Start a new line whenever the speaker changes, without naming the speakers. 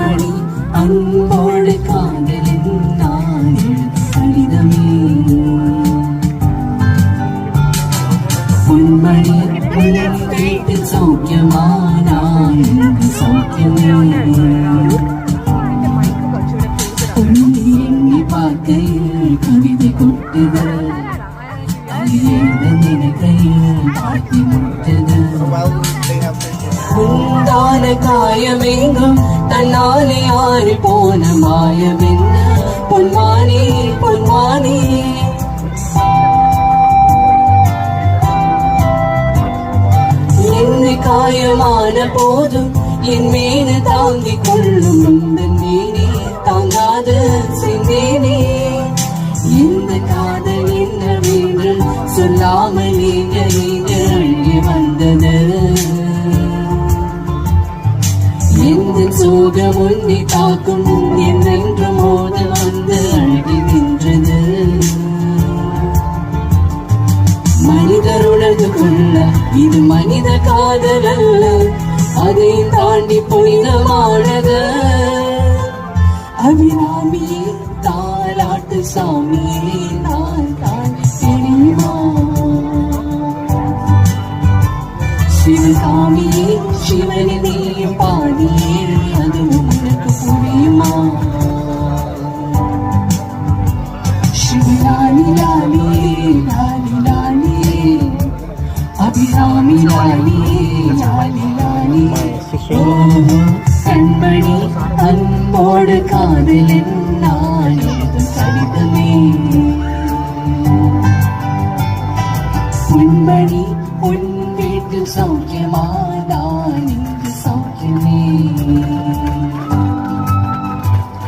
பொன்மணி அன்போடு காதலின் நான் கடிதமே பொன்மணி வீட்டில் சௌக்கியமானான் சௌக்கியமே எண்ணி பார்க்கையில் கவிதை கொட்டுதல் நினைக்கையில் பார்த்தி முட்டது உண்டான காயமெங்கும் தன்னாலே ஆறி போன மாயமென்ன பொன்மானே பொன்மானே என்னை காயமான போதும் என் மேனு தாங்கிக் கொள்ளும் உந்தன் மேனே தாங்காத செந்தேனே இந்த காதல் என்னவென்று சொல்லாமல் நீங்க அழகி வந்தது எந்த சோகம் உன்னை தாக்கும் என்றென்று மோத வந்து அழகி நின்றது மனிதர் உணர்ந்து கொள்ள இது மனித காதல் அல்ல அதை தாண்டி புனிதமானது அபிராமியே தாலாட்டு சாமியே நான் தாண்டி தெரியுமா சிவசாமியே சிவனை நீயும் பாடியே அது உனக்கு புரியுமா சிவலாலி லாலியே லாலி லாலியே அபிராமி லாலியே லாலி லாலியே கண்மணி அன்போடு காதலின்